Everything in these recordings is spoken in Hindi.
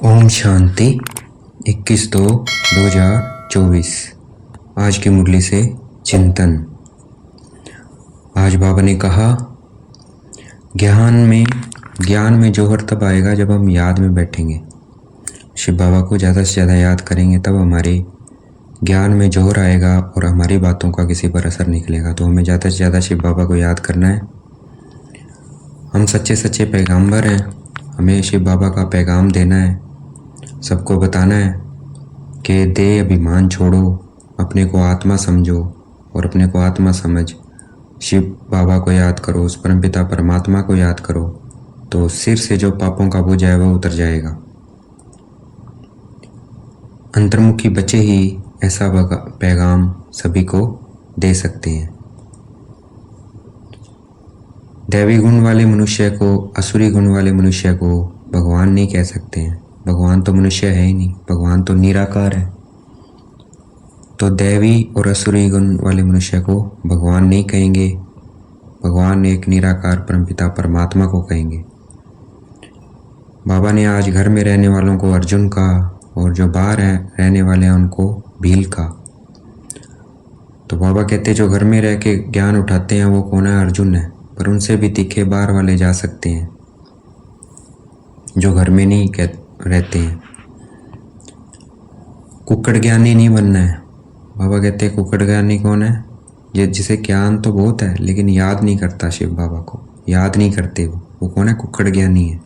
ओम शांति 21/2/2024। आज की मुरली से चिंतन। आज बाबा ने कहा, ज्ञान में जोहर तब आएगा जब हम याद में बैठेंगे। शिव बाबा को ज़्यादा से ज़्यादा याद करेंगे तब हमारे ज्ञान में जोहर आएगा और हमारी बातों का किसी पर असर निकलेगा। तो हमें ज़्यादा से ज़्यादा शिव बाबा को याद करना है। हम सच्चे पैगाम्बर हैं। हमें शिव बाबा का पैगाम देना है, सबको बताना है कि देह अभिमान छोड़ो, अपने को आत्मा समझो और अपने को आत्मा समझ शिव बाबा को याद करो, उस परमपिता परमात्मा को याद करो, तो सिर से जो पापों का बोझ है वह उतर जाएगा। अंतर्मुखी बच्चे ही ऐसा पैगाम सभी को दे सकते हैं। दैवी गुण वाले मनुष्य को, असुरी गुण वाले मनुष्य को भगवान नहीं कह सकते हैं। भगवान तो मनुष्य है ही नहीं, भगवान तो निराकार है। तो दैवी और असुरी गुण वाले मनुष्य को भगवान नहीं कहेंगे, भगवान एक निराकार परमपिता परमात्मा को कहेंगे। बाबा ने आज घर में रहने वालों को अर्जुन कहा और जो बाहर रहने वाले हैं उनको भील कहा। तो बाबा कहते जो घर में रह के ज्ञान उठाते हैं वो कौन है? अर्जुन है। पर उनसे भी तीखे बाहर वाले जा सकते हैं जो घर में नहीं रहते हैं। कुक्कड़ ज्ञानी नहीं बनना है। बाबा कहते हैं कुक्कड़ ज्ञानी कौन है? जिसे ज्ञान तो बहुत है लेकिन याद नहीं करता, शिव बाबा को याद नहीं करते। वो कौन है? कुक्कड़ ज्ञानी है।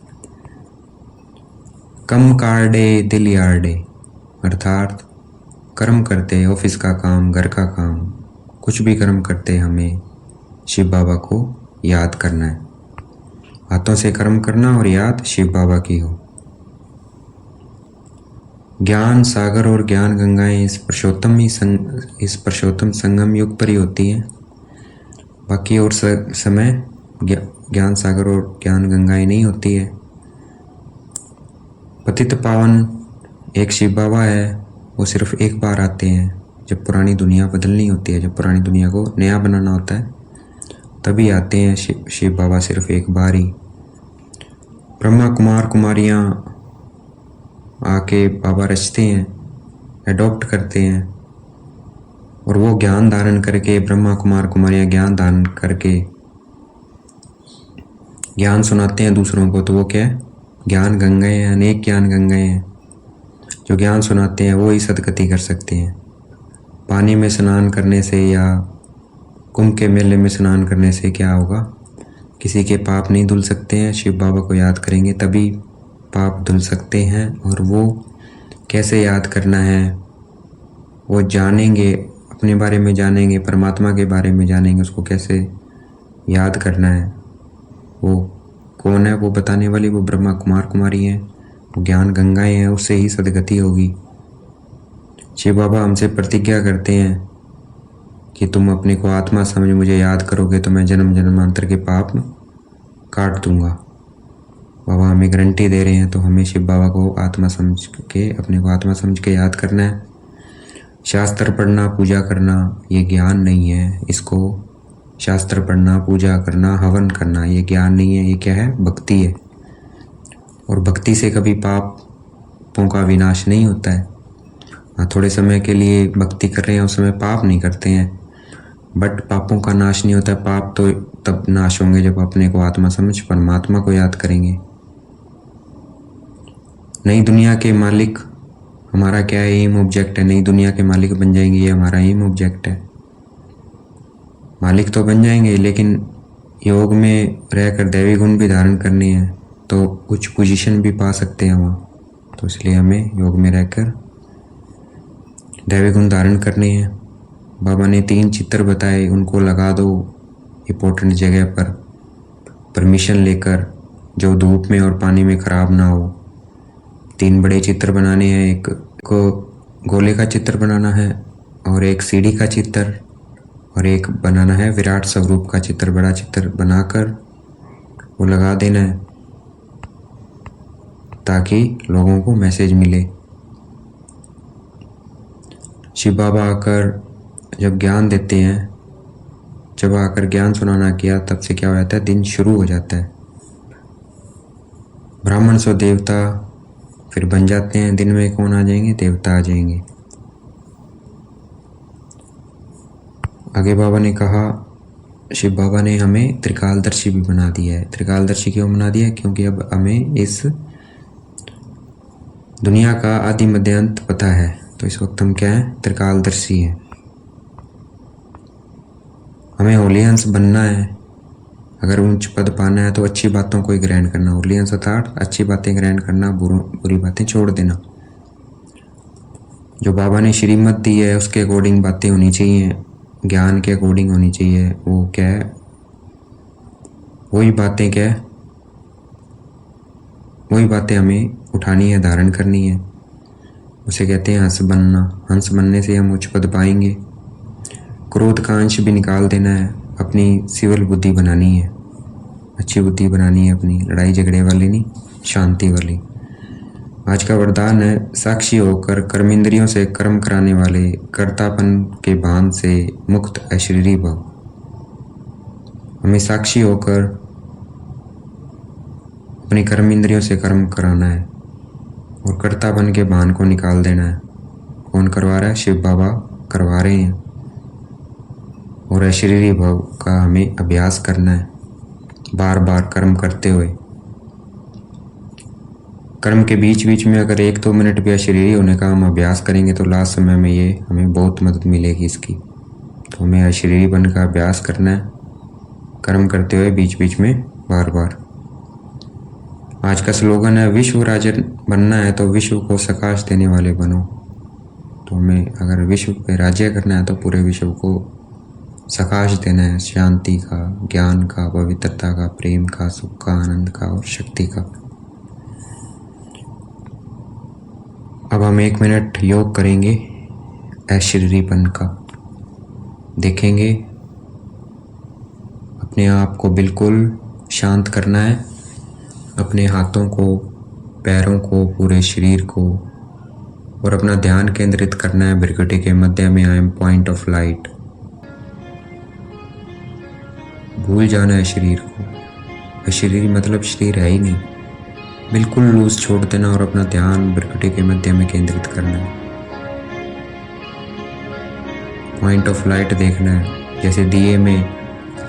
कम काटे दिल यार्डे, अर्थात कर्म करते, ऑफिस का काम, घर का काम, कुछ भी कर्म करते हमें शिव बाबा को याद करना है। हाथों से कर्म करना और याद शिव बाबा की हो। ज्ञान सागर और ज्ञान गंगाएं इस पुरुषोत्तम संगम युग पर ही होती हैं। बाकी और समय ज्ञान सागर और ज्ञान गंगाएं नहीं होती है। पतित पावन एक शिव बाबा है, वो सिर्फ एक बार आते हैं जब पुरानी दुनिया बदलनी होती है, जब पुरानी दुनिया को नया बनाना होता है तभी आते हैं शिव बाबा, सिर्फ एक बार ही। ब्रह्मा कुमार कुमारियाँ आके बाबा रचते हैं, एडॉप्ट करते हैं और वो ज्ञान धारण करके, ब्रह्मा कुमार कुमारियाँ ज्ञान धारण करके ज्ञान सुनाते हैं दूसरों को। तो वो क्या है? ज्ञान गंगाएं हैं, अनेक ज्ञान गंगाएं हैं। जो ज्ञान सुनाते हैं वो ही सदगति कर सकते हैं। पानी में स्नान करने से या कुंभ के मेले में स्नान करने से क्या होगा? किसी के पाप नहीं धुल सकते हैं। शिव बाबा को याद करेंगे तभी पाप धुल सकते हैं। और वो कैसे याद करना है वो जानेंगे, अपने बारे में जानेंगे, परमात्मा के बारे में जानेंगे, उसको कैसे याद करना है। वो कौन है? वो बताने वाली वो ब्रह्मा कुमार कुमारी हैं, वो ज्ञान गंगाएं हैं, उससे ही सदगति होगी। शिव बाबा हमसे प्रतिज्ञा करते हैं कि तुम अपने को आत्मा समझ मुझे याद करोगे तो मैं जन्म जन्मांतर के पाप काट दूंगा। बाबा हमें गारंटी दे रहे हैं। तो हमें शिव बाबा को आत्मा समझ के, अपने को आत्मा समझ के याद करना है। शास्त्र पढ़ना, पूजा करना ये ज्ञान नहीं है। इसको शास्त्र पढ़ना, पूजा करना, हवन करना ये ज्ञान नहीं है। ये क्या है? भक्ति है। और भक्ति से कभी पापों का विनाश नहीं होता है। हाँ, थोड़े समय के लिए भक्ति कर रहे हैं उस समय पाप नहीं करते हैं, बट पापों का नाश नहीं होता है। पाप तो तब नाश होंगे जब अपने को आत्मा समझ परमात्मा को याद करेंगे। नई दुनिया के मालिक हमारा क्या है? एम ऑब्जेक्ट है। नई दुनिया के मालिक बन जाएंगे, ये हमारा एम ऑब्जेक्ट है। मालिक तो बन जाएंगे लेकिन योग में रहकर दैवी गुण भी धारण करने हैं तो कुछ पोजीशन भी पा सकते हैं वहाँ। तो इसलिए हमें योग में रहकर दैवी गुण धारण करने हैं। बाबा ने 3 चित्र बताए, उनको लगा दो इम्पोर्टेंट जगह पर परमिशन लेकर, जो धूप में और पानी में खराब ना हो। 3 बड़े चित्र बनाने हैं। एक को गोले का चित्र बनाना है और एक सीढ़ी का चित्र और एक बनाना है विराट स्वरूप का चित्र। बड़ा चित्र बनाकर वो लगा देना है ताकि लोगों को मैसेज मिले। शिव बाबा आकर जब ज्ञान देते हैं, जब आकर ज्ञान सुनाना किया तब से क्या हो जाता है? दिन शुरू हो जाता है। ब्राह्मण सो देवता फिर बन जाते हैं। दिन में कौन आ जाएंगे? देवता आ जाएंगे। आगे बाबा ने कहा, शिव बाबा ने हमें त्रिकालदर्शी भी बना दिया है। त्रिकालदर्शी क्यों बना दिया है? क्योंकि अब हमें इस दुनिया का आदि मध्य अंत पता है। तो इस वक्त हम क्या हैं? त्रिकालदर्शी हैं। हमें होलियंस बनना है। अगर उच्च पद पाना है तो अच्छी बातों को ही ग्रहण करना। होलियंस अर्थात अच्छी बातें ग्रहण करना, बुरी बातें छोड़ देना। जो बाबा ने श्रीमत दी है उसके अकॉर्डिंग बातें होनी चाहिए, ज्ञान के अकॉर्डिंग होनी चाहिए। वो क्या है? वही बातें क्या है? वही बातें हमें उठानी है, धारण करनी है। उसे कहते हैं हंस बनना। हंस बनने से हम उच्च पद पाएंगे। क्रोध का अंश भी निकाल देना है। अपनी सिविल बुद्धि बनानी है, अच्छी बुद्धि बनानी है अपनी, लड़ाई झगड़े वाली नहीं, शांति वाली। आज का वरदान है, साक्षी होकर कर्मेंद्रियों से कर्म कराने वाले, कर्तापन के भान से मुक्त अशरीरी भव। हमें साक्षी होकर अपनी कर्मेंद्रियों से कर्म कराना है और कर्तापन के भान को निकाल देना है। कौन करवा रहा है? शिव बाबा करवा रहे हैं। और अशरीरी भव का हमें अभ्यास करना है, बार बार कर्म करते हुए। कर्म के बीच बीच में अगर 1-2 मिनट भी अशरीरी होने का हम अभ्यास करेंगे तो लास्ट समय में ये हमें बहुत मदद मिलेगी इसकी। तो हमें अशरीरी बन का अभ्यास करना है, कर्म करते हुए बीच बीच में बार बार। आज का स्लोगन है, विश्व राजा बनना है तो विश्व को सकाश देने वाले बनो। तो हमें अगर विश्व पे राज्य करना है तो पूरे विश्व को सकाश देना है, शांति का, ज्ञान का, पवित्रता का, प्रेम का, सुख का, आनंद का और शक्ति का। अब हम 1 मिनट योग करेंगे अशरीरीपन का। देखेंगे अपने आप को बिल्कुल शांत करना है, अपने हाथों को, पैरों को, पूरे शरीर को, और अपना ध्यान केंद्रित करना है भ्रिकुटी के मध्य में। I am point of light. भूल जाना है शरीर को। शरीर मतलब शरीर है ही नहीं, बिल्कुल लूज छोड़ देना और अपना ध्यान भ्रिकुटी के मध्य में केंद्रित करना है। पॉइंट ऑफ लाइट देखना है, जैसे दिए में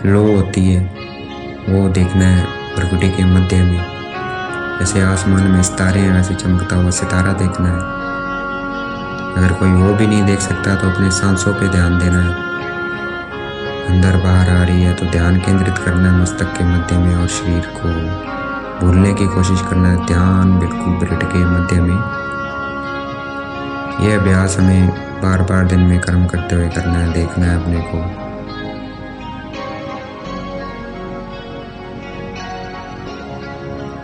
लो होती है वो देखना है भ्रिकुटी के मध्य में। जैसे आसमान में सितारे हैं वैसे चमकता हुआ सितारा देखना है। अगर कोई वो भी नहीं देख सकता तो अपने सांसों पे ध्यान देना है। अंदर बाहर आ रही है तो ध्यान केंद्रित करना है मस्तक के मध्य में और शरीर को भूलने की कोशिश करना है। ध्यान बिल्कुल भ्रिकुटी के मध्य में। यह अभ्यास हमें बार बार दिन में कर्म करते हुए करना है, देखना है अपने को।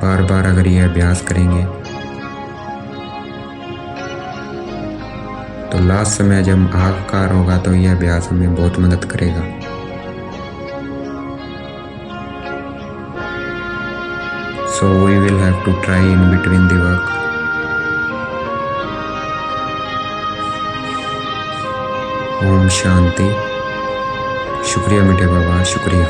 बार बार अगर यह अभ्यास करेंगे तो लास्ट समय जब हाहाकार होगा तो यह अभ्यास हमें बहुत मदद करेगा। So we will have to try in between the work. Om Shanti. शुक्रिया मीठे बाबा, शुक्रिया।